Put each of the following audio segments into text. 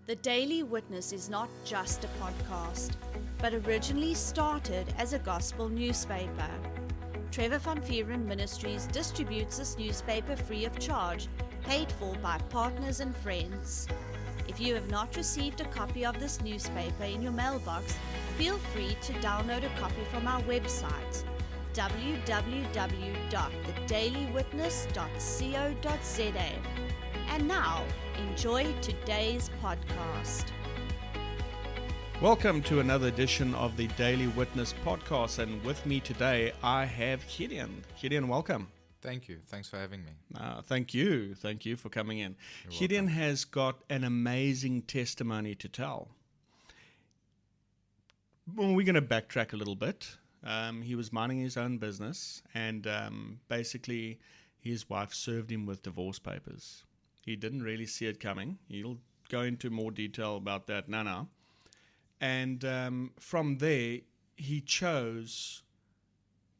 The Daily Witness is not just a podcast, but originally started as a gospel newspaper. Trevor Van Vieren Ministries distributes this newspaper free of charge, paid for by partners and friends. If you have not received a copy of this newspaper in your mailbox, feel free to download a copy from our website, www.thedailywitness.co.za. And now, enjoy today's podcast. Welcome to another edition of the Daily Witness podcast, and with me today I have Gideon. Gideon, welcome. Thank you. Thanks for having me. Thank you for coming in. You're Gideon welcome. has got an amazing testimony to tell. Well, we're going to backtrack a little bit. He was minding his own business, and basically his wife served him with divorce papers. He didn't really see it coming. He'll go into more detail about that now. And from there, he chose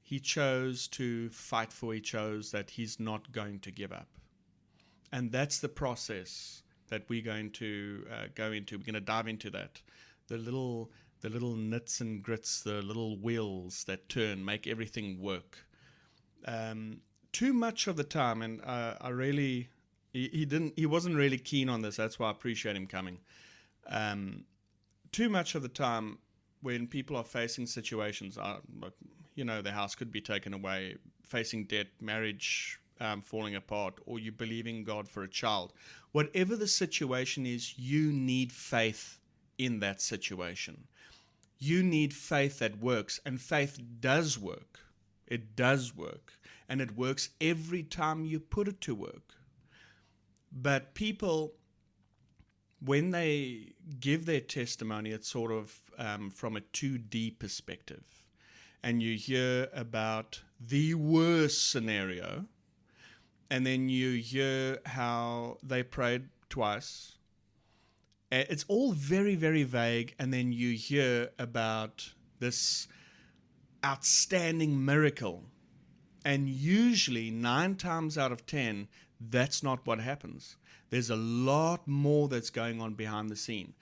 to fight for. He chose that he's not going to give up. And that's the process that we're going to go into. We're going to dive into that. The little nits and grits, the little wheels that turn, make everything work. Too much of the time, and he wasn't really keen on this. That's why I appreciate him coming. Too much of the time when people are facing situations, their house could be taken away, facing debt, marriage falling apart, or you believing God for a child. Whatever the situation is, you need faith in that situation. You need faith that works, and faith does work. It does work, and it works every time you put it to work. But people, when they give their testimony, it's sort of from a 2D perspective. And you hear about the worst scenario, and then you hear how they prayed twice. It's all very, very vague, and then you hear about this outstanding miracle. And usually, 9 times out of 10, that's not what happens. There's a lot more that's going on behind the scene.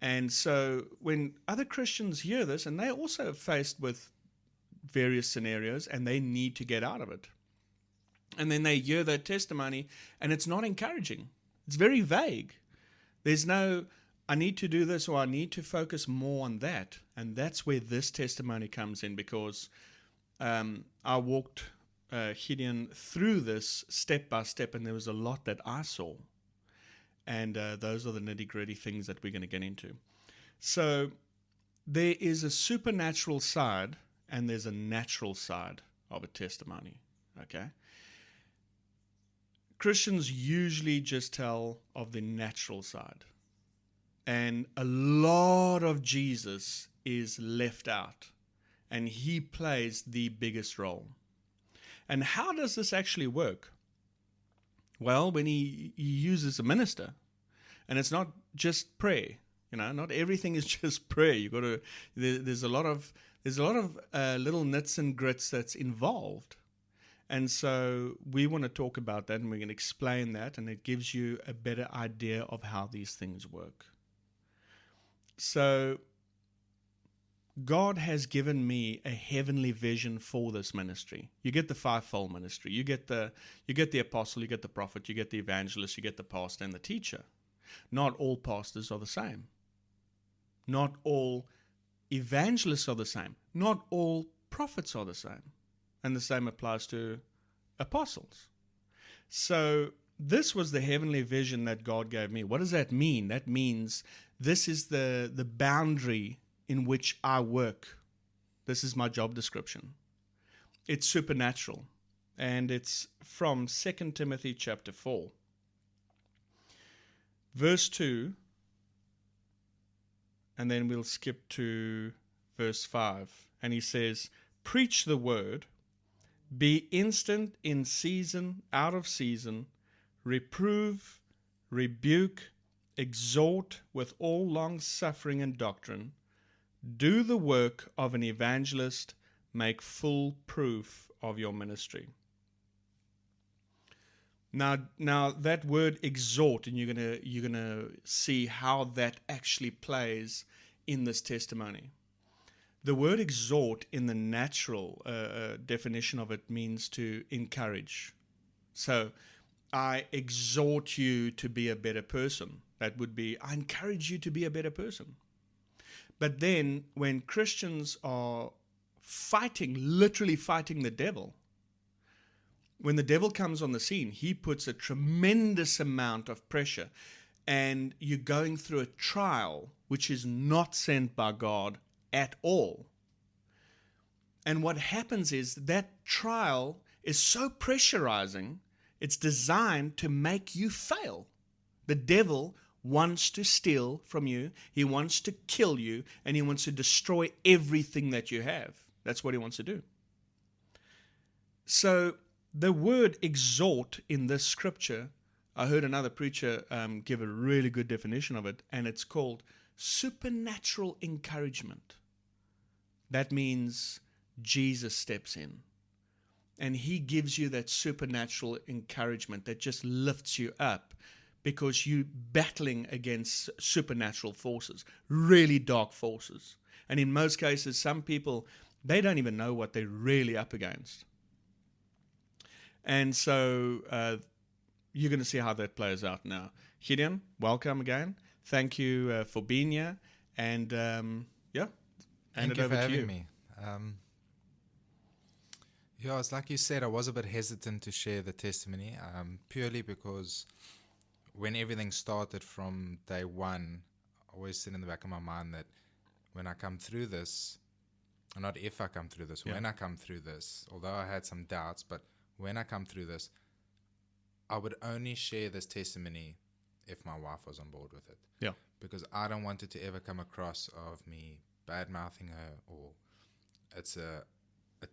And so when other Christians hear this, and they're also faced with various scenarios, and they need to get out of it. And then they hear that testimony, and it's not encouraging. It's very vague. There's no, I need to do this, or I need to focus more on that. And that's where this testimony comes in, because I walked Gideon through this step by step, and there was a lot that I saw. And those are the nitty-gritty things that we're going to get into. So there is a supernatural side, and there's a natural side of a testimony, okay? Christians usually just tell of the natural side. And a lot of Jesus is left out, and he plays the biggest role. And how does this actually work? Well, when he uses a minister, and it's not just prayer, not everything is just prayer. You got to. There's a lot of little nits and grits that's involved, and so we want to talk about that, and we're going to explain that, and it gives you a better idea of how these things work. So God has given me a heavenly vision for this ministry. You get the fivefold ministry. You get the apostle, you get the prophet, you get the evangelist, you get the pastor and the teacher. Not all pastors are the same. Not all evangelists are the same. Not all prophets are the same. And the same applies to apostles. So this was the heavenly vision that God gave me. What does that mean? That means this is the boundary in which I work. This is my job description. It's supernatural, and it's from 2 Timothy chapter 4. Verse 2, and then we'll skip to verse 5. And he says, "Preach the word, be instant in season, out of season, reprove, rebuke, exhort with all long suffering and doctrine. Do the work of an evangelist, make full proof of your ministry." Now that word exhort, and you're gonna see how that actually plays in this testimony. The word exhort in the natural definition of it means to encourage. So I exhort you to be a better person. That would be, I encourage you to be a better person. But then when Christians are fighting, literally fighting the devil, when the devil comes on the scene, he puts a tremendous amount of pressure, and you're going through a trial which is not sent by God at all. And what happens is that trial is so pressurizing, it's designed to make you fail. The devil wants to steal from you, he wants to kill you, and he wants to destroy everything that you have. That's what he wants to do. So the word exhort in this scripture, I heard another preacher give a really good definition of it, and it's called supernatural encouragement. That means Jesus steps in, and he gives you that supernatural encouragement that just lifts you up, because you're battling against supernatural forces, really dark forces. And in most cases, some people, they don't even know what they're really up against. And so you're going to see how that plays out now. Gideon, welcome again. Thank you for being here. And yeah, hand it over to you. Thank you for having me. Yeah, it's like you said, I was a bit hesitant to share the testimony, purely because when everything started from day one, I always said in the back of my mind that when I come through this, not if I come through this, when I come through this, although I had some doubts, but when I come through this, I would only share this testimony if my wife was on board with it. Yeah. Because I don't want it to ever come across of me bad-mouthing her, or it's a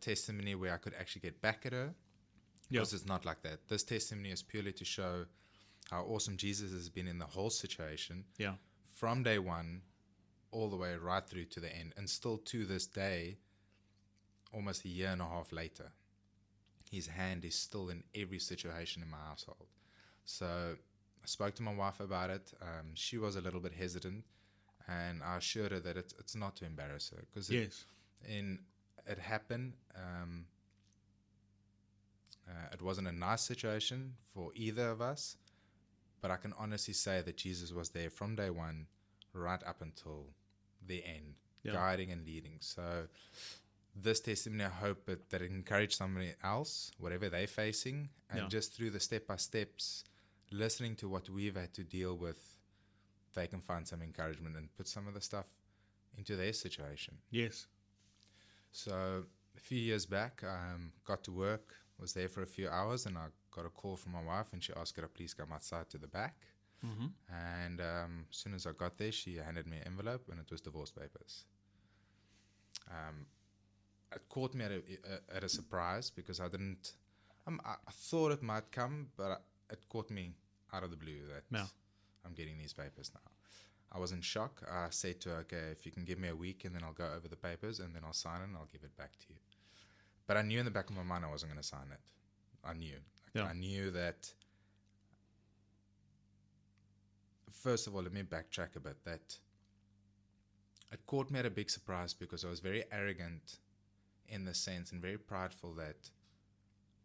testimony where I could actually get back at her. Because it's not like that. This testimony is purely to show how awesome Jesus has been in the whole situation. Yeah. From day one all the way right through to the end. And still to this day, almost a year and a half later, his hand is still in every situation in my household. So I spoke to my wife about it. She was a little bit hesitant, and I assured her that it's not to embarrass her, because it happened. It wasn't a nice situation for either of us, but I can honestly say that Jesus was there from day one right up until the end, guiding and leading. So this testimony, I hope that it encouraged somebody else, whatever they're facing, and just through the step-by-steps, listening to what we've had to deal with, they can find some encouragement and put some of the stuff into their situation. Yes. So a few years back, got to work, was there for a few hours, and I got a call from my wife, and she asked, could I please come outside to the back? Mm-hmm. And as soon as I got there, she handed me an envelope, and it was divorce papers. It caught me at a surprise, because I didn't. I thought it might come, but it caught me out of the blue that I'm getting these papers now. I was in shock. I said to her, okay, if you can give me a week, and then I'll go over the papers, and then I'll sign it, and I'll give it back to you. But I knew in the back of my mind I wasn't going to sign it. I knew. I knew that. First of all, let me backtrack a bit. That it caught me at a big surprise, because I was very arrogant in the sense, and very prideful, that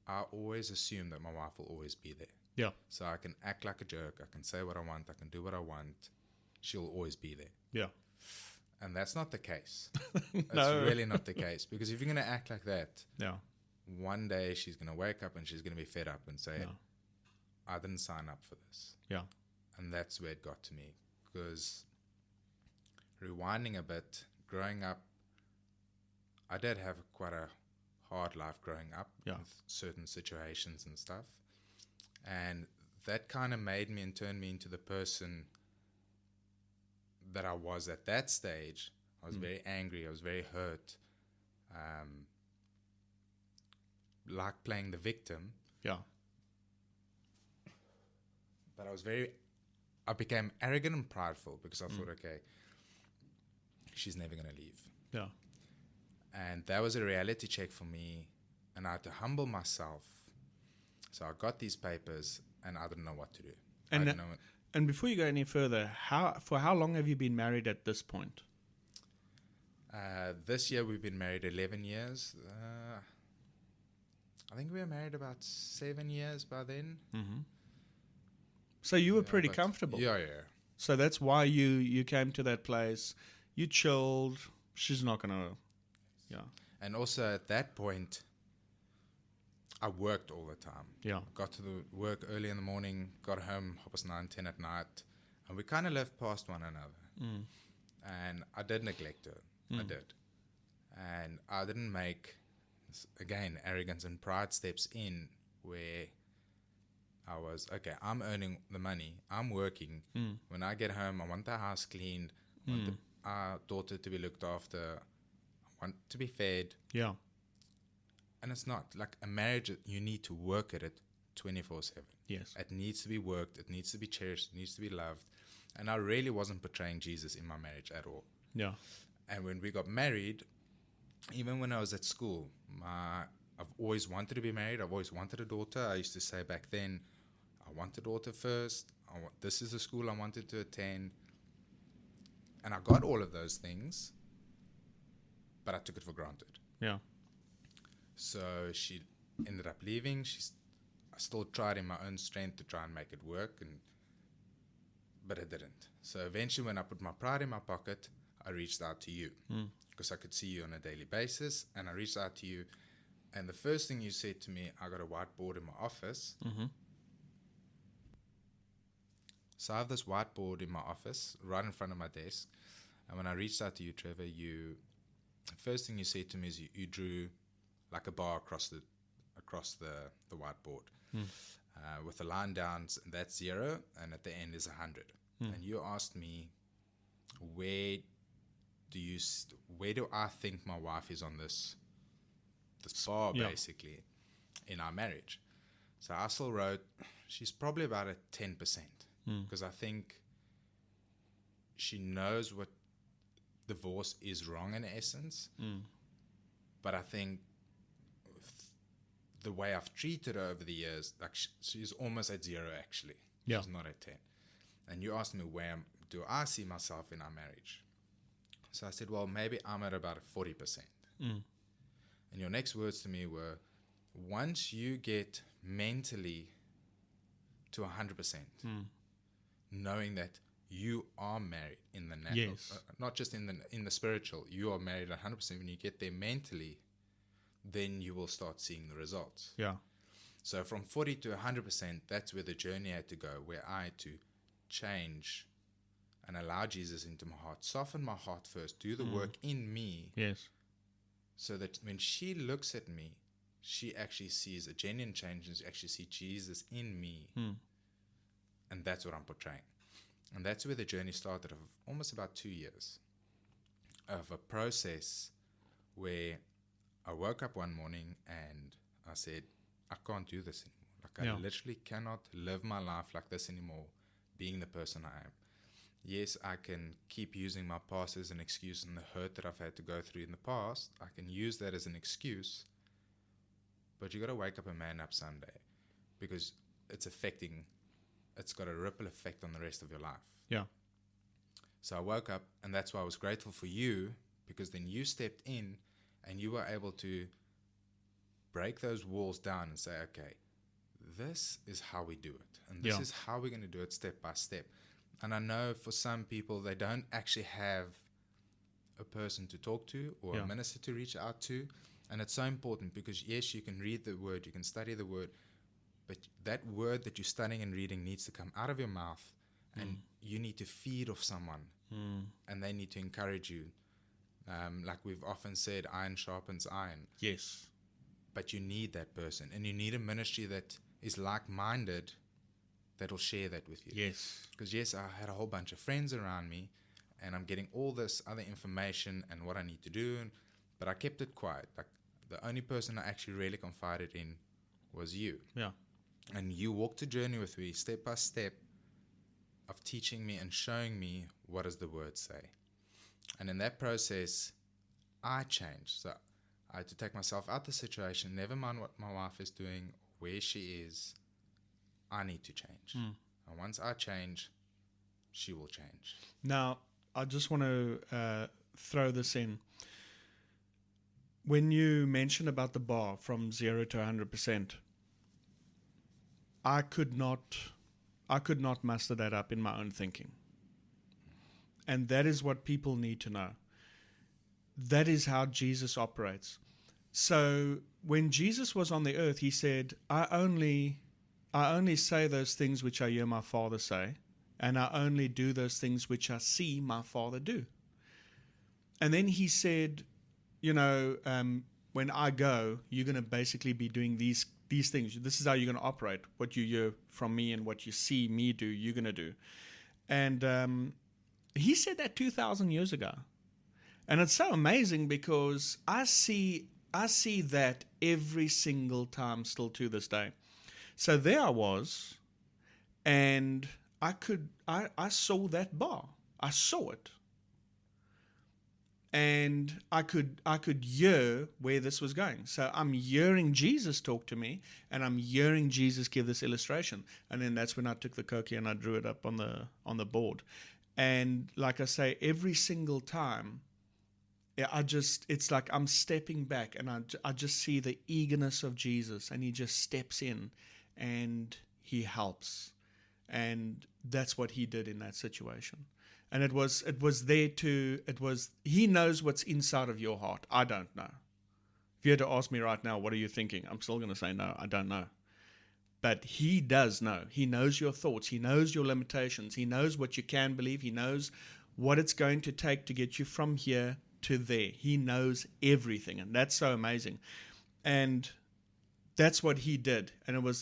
I always assume that my wife will always be there. Yeah. So I can act like a jerk. I can say what I want. I can do what I want. She'll always be there. Yeah. And that's not the case. No. It's really not the case. Because if you're going to act like that, one day she's going to wake up and she's going to be fed up and say, I didn't sign up for this. Yeah. And that's where it got to me. Because rewinding a bit, growing up, I did have quite a hard life growing up with certain situations and stuff. And that kind of made me and turned me into the person that I was at that stage. I was very angry. I was very hurt. Like playing the victim. Yeah. But I became arrogant and prideful, because I thought, okay, she's never going to leave. Yeah. And that was a reality check for me. And I had to humble myself, So I got these papers, and I didn't know what to do. I And didn't know what, and before you go any further, for how long have you been married at this point? this year we've been married 11 years. I think we were married about 7 years by then. So you were Yeah, pretty but- comfortable. Yeah, yeah. So that's why you came to that place. You chilled. She's not gonna. Yeah. And also at that point, I worked all the time. Yeah. Got to the work early in the morning, got home 9:10 at night, and we kind of lived past one another. And I did neglect her. I did. And I didn't make, again, arrogance and pride steps in where I was, okay, I'm earning the money, I'm working. When I get home, I want the house cleaned, I want our daughter to be looked after, I want to be fed. Yeah. And it's not like a marriage, you need to work at it 24/7. Yes. It needs to be worked, it needs to be cherished, it needs to be loved. And I really wasn't portraying Jesus in my marriage at all. Yeah. And when we got married, even when I was at school, I've always wanted to be married. I've always wanted a daughter. I used to say back then, I want a daughter first. This is the school I wanted to attend. And I got all of those things, but I took it for granted. Yeah. So she ended up leaving. I still tried in my own strength to try and make it work, but it didn't. So eventually when I put my pride in my pocket, I reached out to you because I could see you on a daily basis, and I reached out to you. And the first thing you said to me, I got a whiteboard in my office. So I have this whiteboard in my office right in front of my desk. And when I reached out to you, Trevor, the first thing you said to me is you drew like a bar across the whiteboard with a line down, that's 0, and at the end is 100. And you asked me, where do I think my wife is on this bar, basically, in our marriage? So I still wrote, she's probably about at 10%, because I think she knows what divorce is wrong in essence, but I think the way I've treated her over the years, like she's almost at 0 actually. Yeah. She's not at 10. And you asked me, where do I see myself in our marriage? So I said, well, maybe I'm at about 40%. And your next words to me were, once you get mentally to 100%, knowing that you are married in the natural, Yes. not just in the spiritual, you are married 100%. When you get there mentally, then you will start seeing the results. Yeah. So from 40 to 100%, that's where the journey had to go, where I had to change and allow Jesus into my heart, soften my heart first, do the work in me, Yes. so that when she looks at me, she actually sees a genuine change and actually see Jesus in me. And that's what I'm portraying. And that's where the journey started of almost about 2 years of a process where I woke up one morning and I said, I can't do this anymore. Like I literally cannot live my life like this anymore, being the person I am. Yes, I can keep using my past as an excuse and the hurt that I've had to go through in the past. I can use that as an excuse. But you got to wake up and man up someday, because it's got a ripple effect on the rest of your life. Yeah. So I woke up, and that's why I was grateful for you, because then you stepped in and you were able to break those walls down and say, okay, this is how we do it. And this is how we're going to do it step by step. And I know for some people, they don't actually have a person to talk to or a minister to reach out to. And it's so important, because yes, you can read the word, you can study the word, but that word that you're studying and reading needs to come out of your mouth, and you need to feed off someone, and they need to encourage you. Like we've often said, iron sharpens iron. Yes. But you need that person, and you need a ministry that is like-minded, that will share that with you. Yes. Because yes, I had a whole bunch of friends around me, and I'm getting all this other information and what I need to do, but I kept it quiet. Like the only person I actually really confided in was you. Yeah. And you walked the journey with me step by step of teaching me and showing me what does the word say. And in that process, I changed. So I had to take myself out of the situation, never mind what my wife is doing where she is, I need to change. And once I change, she will change. Now, I just want to throw this in. When you mentioned about the bar from 0 to 100%, I could not muster that up in my own thinking. And that is what people need to know. That is how Jesus operates. So when Jesus was on the earth, he said, I only say those things which I hear my Father say, and I only do those things which I see my Father do. And then he said, when I go, you're going to basically be doing these things. This is how you're going to operate. What you hear from me and what you see me do, you're going to do. And he said that 2,000 years ago. And it's so amazing because I see that every single time still to this day. So there I was, and I saw that bar. I saw it. And I could hear where this was going. So I'm hearing Jesus talk to me, and I'm hearing Jesus give this illustration. And then that's when I took the Koki and I drew it up on the board. And like I say, every single time, it's like I'm stepping back, and I just see the eagerness of Jesus, and he just steps in, and he helps. And that's what he did in that situation. And he knows what's inside of your heart. I don't know. If you had to ask me right now, what are you thinking? I'm still going to say, no, I don't know. But he does know. He knows your thoughts. He knows your limitations. He knows what you can believe. He knows what it's going to take to get you from here to there. He knows everything. And that's so amazing. And that's what he did. And it was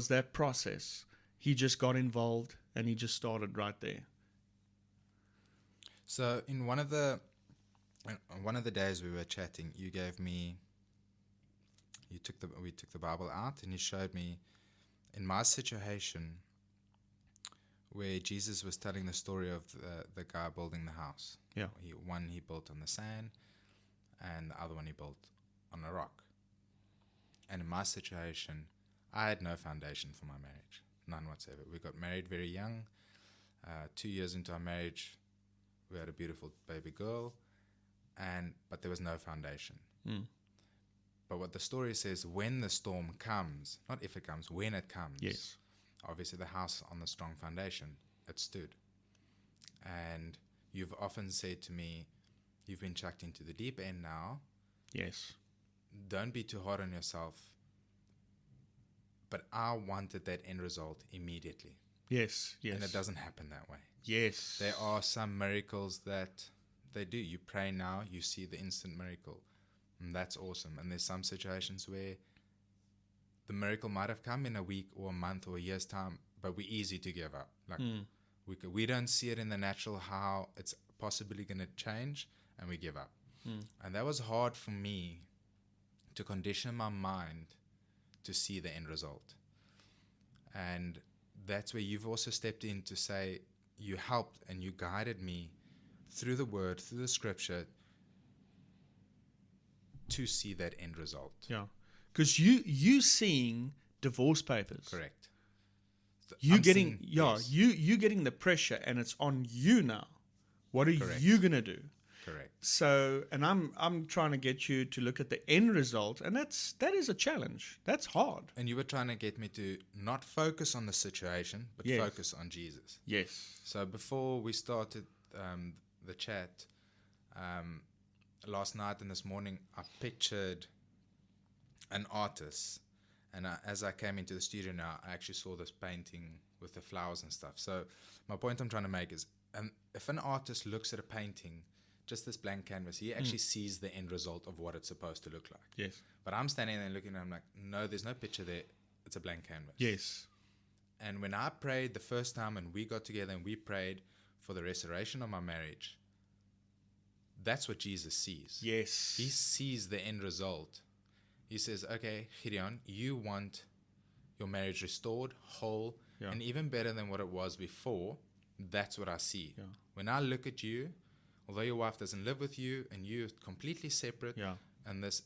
that process. He just got involved, and he just started right there. So in one of the days we were chatting, we took the Bible out, and you showed me in my situation where Jesus was telling the story of the guy building the house. Yeah. One he built on the sand, and the other one he built on a rock. And in my situation, I had no foundation for my marriage, none whatsoever. We got married very young. 2 years into our marriage, we had a beautiful baby girl, but there was no foundation. But what the story says, when the storm comes, not if it comes, when it comes, yes, obviously the house on the strong foundation, it stood. And you've often said to me, you've been chucked into the deep end now. Yes. Don't be too hard on yourself. But I wanted that end result immediately. Yes. And it doesn't happen that way. Yes. There are some miracles that they do. You pray now, you see the instant miracle. And that's awesome. And there's some situations where the miracle might have come in a week or a month or a year's time, but we're easy to give up. Like we don't see it in the natural how it's possibly going to change, and we give up. And that was hard for me to condition my mind to see the end result. And that's where you've also stepped in to say you helped and you guided me through the word, through the scripture, to see that end result. Yeah. Because you seeing divorce papers. Correct. You getting the pressure, and it's on you now. What are you gonna do? Correct. So, and I'm trying to get you to look at the end result, and that is a challenge. That's hard. And you were trying to get me to not focus on the situation, but focus on Jesus. Yes. So before we started the chat, last night and this morning, I pictured an artist, and as I came into the studio now, I actually saw this painting with the flowers and stuff. So my point I'm trying to make is, if an artist looks at a painting, just this blank canvas, he actually sees the end result of what it's supposed to look like. Yes. But I'm standing there looking and I'm like, no, there's no picture there. It's a blank canvas. Yes. And when I prayed the first time and we got together and we prayed for the restoration of my marriage, that's what Jesus sees. Yes. He sees the end result. He says, okay, Gideon, you want your marriage restored, whole, and even better than what it was before. That's what I see. Yeah. When I look at you, although your wife doesn't live with you and you're completely separate, and this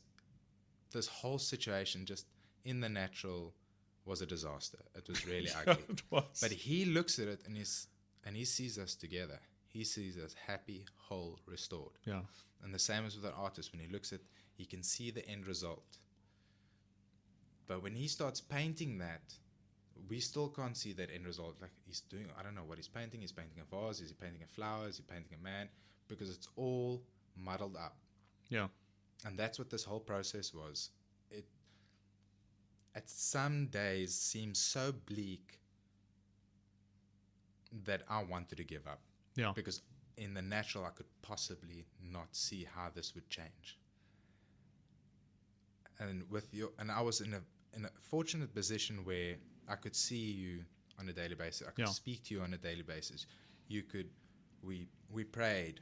whole situation just in the natural was a disaster. It was really ugly. It was. But he looks at it and he sees us together. He sees us happy, whole, restored. Yeah. And the same as with an artist. When he looks at, he can see the end result. But when he starts painting that, we still can't see that end result. Like he's doing, I don't know what he's painting. He's painting a vase. Is he painting a flower? Is he painting a man? Because it's all muddled up. Yeah. And that's what this whole process was. It, at some days, seemed so bleak that I wanted to give up. Yeah. Because in the natural, I could possibly not see how this would change. And I was in a fortunate position where I could see you on a daily basis. I could speak to you on a daily basis. We prayed.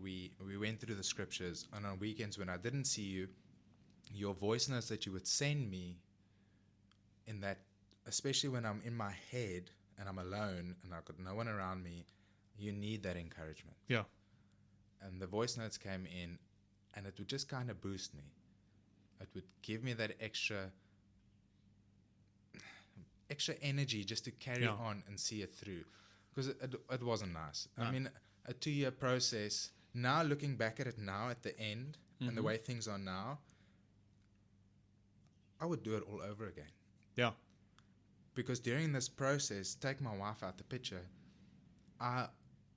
We went through the scriptures. And on weekends when I didn't see you, your voice notes that you would send me, in that, especially when I'm in my head and I'm alone and I've got no one around me, you need that encouragement. Yeah. And the voice notes came in, and it would just kind of boost me. It would give me that extra energy just to carry on and see it through, because it wasn't nice. No. I mean, a 2-year process. Now looking back at it now at the end, and the way things are now, I would do it all over again. Yeah. Because during this process, take my wife out the picture, I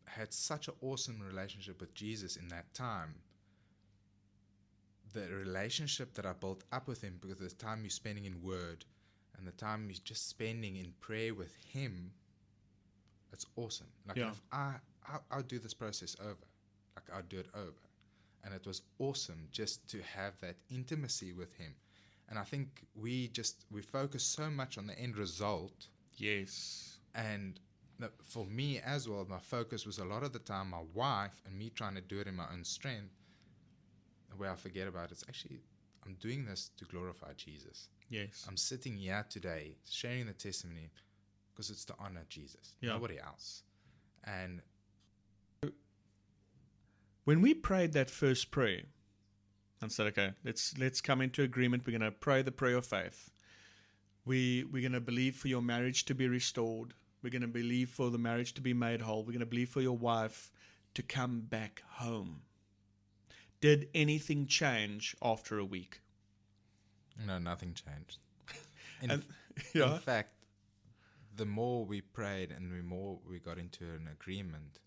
had such an awesome relationship with Jesus in that time. The relationship that I built up with him, because the time you're spending in word and the time you're just spending in prayer with him, it's awesome. Like if I'll do this process over. Like I'll do it over. And it was awesome just to have that intimacy with him. And I think we focus so much on the end result. Yes. And for me as well, my focus was a lot of the time my wife and me trying to do it in my own strength, where I forget about it's actually, I'm doing this to glorify Jesus. Yes. I'm sitting here today sharing the testimony because it's to honor Jesus, nobody else. And when we prayed that first prayer and said, okay, let's come into agreement. We're going to pray the prayer of faith. We're going to believe for your marriage to be restored. We're going to believe for the marriage to be made whole. We're going to believe for your wife to come back home. Did anything change after a week? No, nothing changed. In fact, the more we prayed and the more we got into an agreement,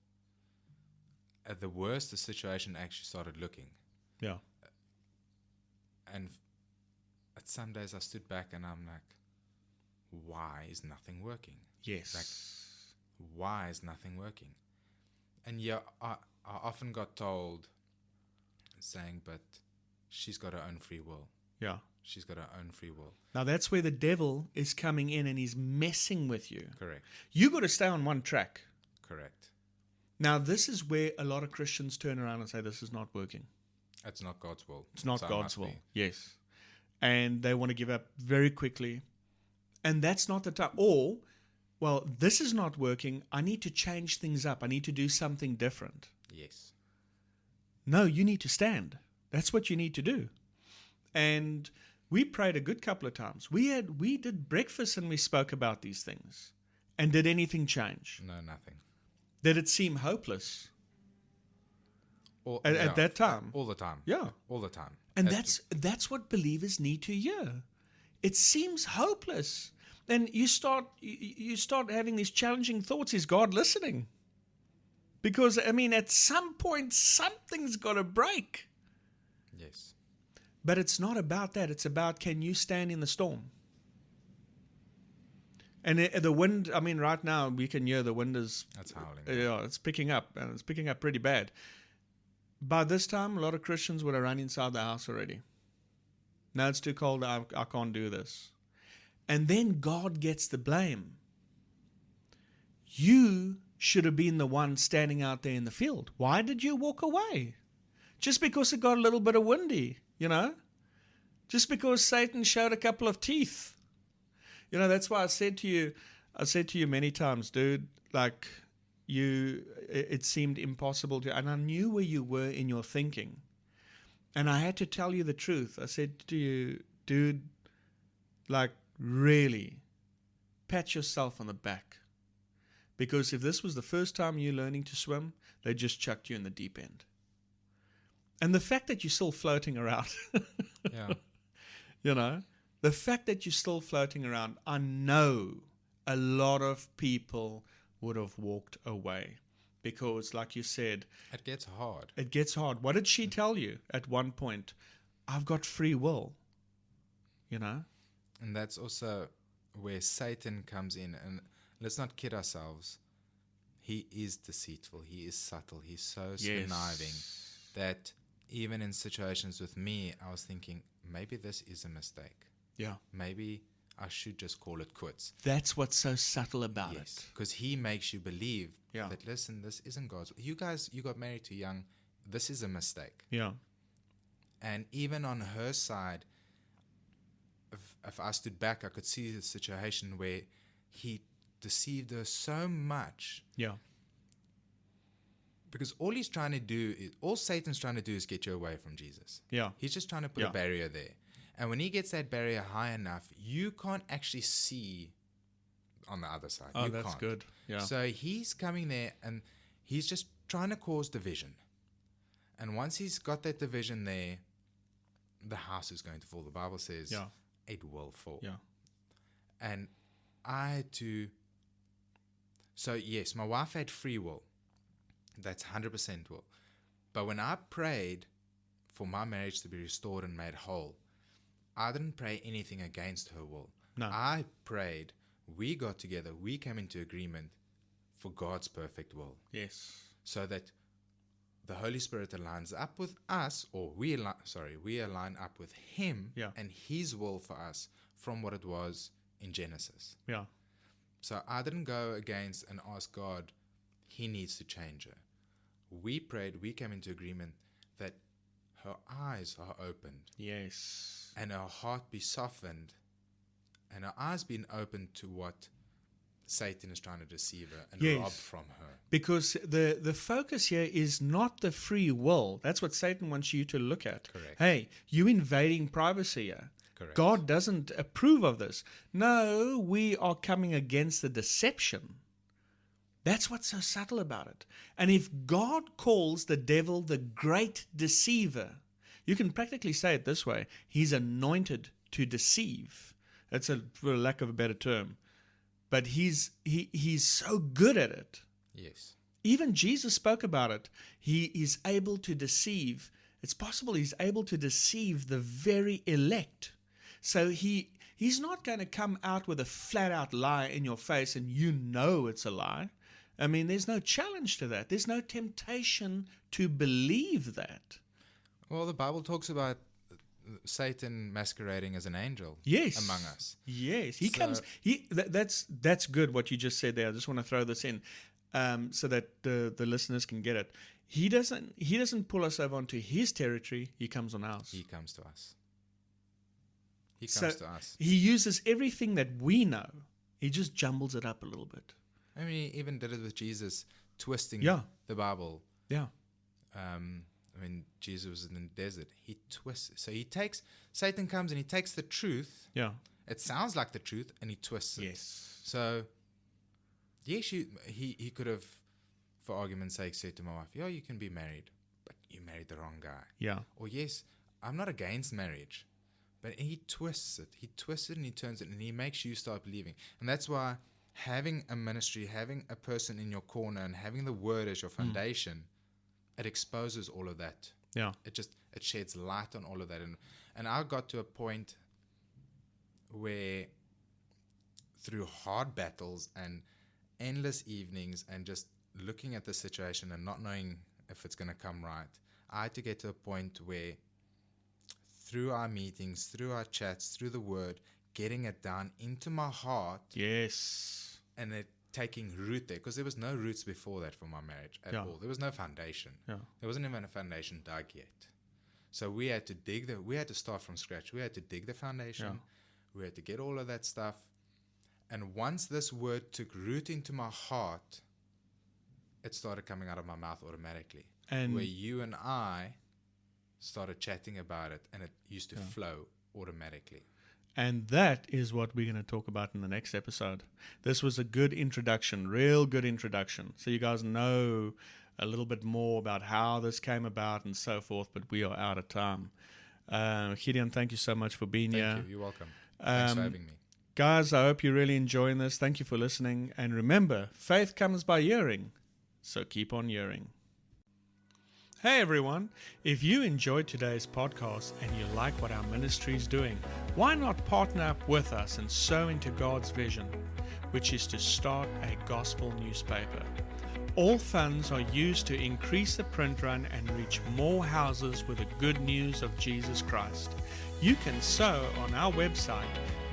at the worse the situation actually started looking. Yeah. And at some days I stood back and I'm like, why is nothing working? Yes. Like, why is nothing working? And I often got told, saying, but she's got her own free will. Yeah. She's got her own free will. Now that's where the devil is coming in and he's messing with you. Correct. You got to stay on one track. Correct. Now this is where a lot of Christians turn around and say, this is not working. It's not God's will. It's not So God's will. be. Yes. And they want to give up very quickly. And that's not the time. Or, well, this is not working. I need to change things up. I need to do something different. Yes. No, you need to stand. That's what you need to do. And we prayed a good couple of times. We did breakfast and we spoke about these things. And did anything change? No, nothing. Did it seem hopeless? At that time? All the time. Yeah. All the time. And that's what believers need to hear. It seems hopeless. And you start having these challenging thoughts. Is God listening? Because, I mean, at some point, something's got to break. Yes. But it's not about that. It's about, can you stand in the storm? And the wind, I mean, right now, we can hear the wind is... That's howling. Yeah, it's picking up, and it's picking up pretty bad. By this time, a lot of Christians would have run inside the house already. Now it's too cold, I can't do this. And then God gets the blame. You should have been the one standing out there in the field. Why did you walk away? Just because it got a little bit of windy, you know? Just because Satan showed a couple of teeth. You know, that's why I said to you many times, dude, like, it seemed impossible to, and I knew where you were in your thinking. And I had to tell you the truth. I said to you, dude, like, really, pat yourself on the back. Because if this was the first time you're learning to swim, they just chucked you in the deep end. And the fact that you're still floating around, Yeah. you know, the fact that you're still floating around, I know a lot of people would have walked away. Because, like you said, It gets hard. it gets hard. What did she tell you at one point? I've got free will, you know? And that's also where Satan comes in. And let's not kid ourselves. He is deceitful. He is subtle. He's so conniving that even in situations with me, I was thinking, maybe this is a mistake. Yeah. Maybe I should just call it quits. That's what's so subtle about Yes, it. because he makes you believe Yeah. that, listen, this isn't God's. You guys, you got married too young. This is a mistake. Yeah. And even on her side, if I stood back, I could see the situation where he deceived her so much. Yeah. Because all Satan's trying to do is get you away from Jesus. Yeah. He's just trying to put Yeah. a barrier there. And when he gets that barrier high enough, you can't actually see on the other side. Oh, You that's can't. good. Yeah. So he's coming there and he's just trying to cause division. And once he's got that division there, the house is going to fall. The Bible says Yeah. it will fall. Yeah. And I had to. So, yes, my wife had free will. That's 100% will. But when I prayed for my marriage to be restored and made whole, I didn't pray anything against her will. No. I prayed, we got together, we came into agreement for God's perfect will. Yes. So that the Holy Spirit aligns up with us, or we align up with Him Yeah. and His will for us from what it was in Genesis. Yeah. So I didn't go against and ask God, He needs to change her. We prayed, we came into agreement that her eyes are opened Yes. and her heart be softened and her eyes being opened to what Satan is trying to deceive her and Yes. rob from her. Because the focus here is not the free will. That's what Satan wants you to look at. Correct. Hey, you invading privacy here. Correct. God doesn't approve of this. No, we are coming against the deception. That's what's so subtle about it. And if God calls the devil the great deceiver, you can practically say it this way: he's anointed to deceive. That's for lack of a better term. But he's so good at it. Yes. Even Jesus spoke about it. He is able to deceive. It's possible he's able to deceive the very elect. So he's not going to come out with a flat-out lie in your face and you know it's a lie. I mean, there's no challenge to that. There's no temptation to believe that. Well, the Bible talks about Satan masquerading as an angel Yes. among us. Yes. He So- comes. That's good what you just said there. I just want to throw this in so that the listeners can get it. He doesn't pull us over onto his territory. He comes on ours. He comes to us. He So comes to us. he uses everything that we know. He just jumbles it up a little bit. I mean, he even did it with Jesus, twisting Yeah. the Bible. Yeah. When Jesus was in the desert, he twists. So Satan comes and he takes the truth. Yeah. It sounds like the truth, and he twists it. Yes. So, yes, he could have, for argument's sake, said to my wife, "Yeah, you can be married, but you married the wrong guy." Yeah. Or, "Yes, I'm not against marriage," but he twists it. He twists it and he turns it, and he makes you start believing. And that's why having a ministry, having a person in your corner, and having the Word as your foundation, it exposes all of that. Yeah. It sheds light on all of that. And I got to a point where through hard battles and endless evenings and just looking at the situation and not knowing if it's going to come right, I had to get to a point where through our meetings, through our chats, through the Word, getting it down into my heart Yes. and it taking root there, because there was no roots before that for my marriage at Yeah. all. There was no foundation. Yeah. There wasn't even a foundation dug yet. So we had to start from scratch. We had to dig the foundation. Yeah. We had to get all of that stuff. And once this word took root into my heart, it started coming out of my mouth automatically. And where you and I started chatting about it, and it used to flow automatically. And that is what we're going to talk about in the next episode. This was a good introduction, real good introduction. So you guys know a little bit more about how this came about and so forth, but we are out of time. Gideon, thank you so much for being here. Thank you. You're welcome. Thanks for having me. Guys, I hope you're really enjoying this. Thank you for listening. And remember, faith comes by hearing, so keep on hearing. Hey everyone, if you enjoyed today's podcast and you like what our ministry is doing, why not partner up with us and sow into God's vision, which is to start a gospel newspaper. All funds are used to increase the print run and reach more houses with the good news of Jesus Christ. You can sow on our website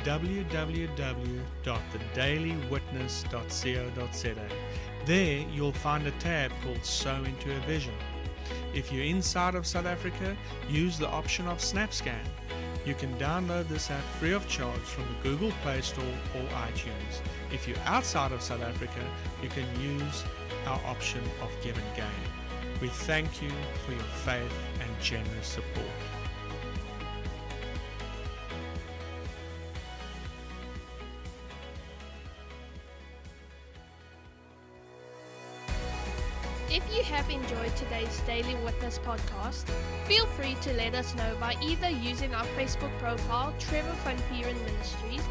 www.thedailywitness.co.za. There you'll find a tab called Sow into a Vision. If you're inside of South Africa, use the option of SnapScan. You can download this app free of charge from the Google Play Store or iTunes. If you're outside of South Africa, you can use our option of Give and Gain. We thank you for your faith and generous support. If you have enjoyed today's Daily Witness podcast, feel free to let us know by either using our Facebook profile, Trevor Van Vieren Ministries,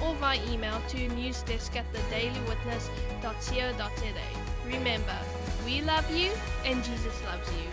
or by email to newsdesk@thedailywitness.co.za. Remember, we love you and Jesus loves you.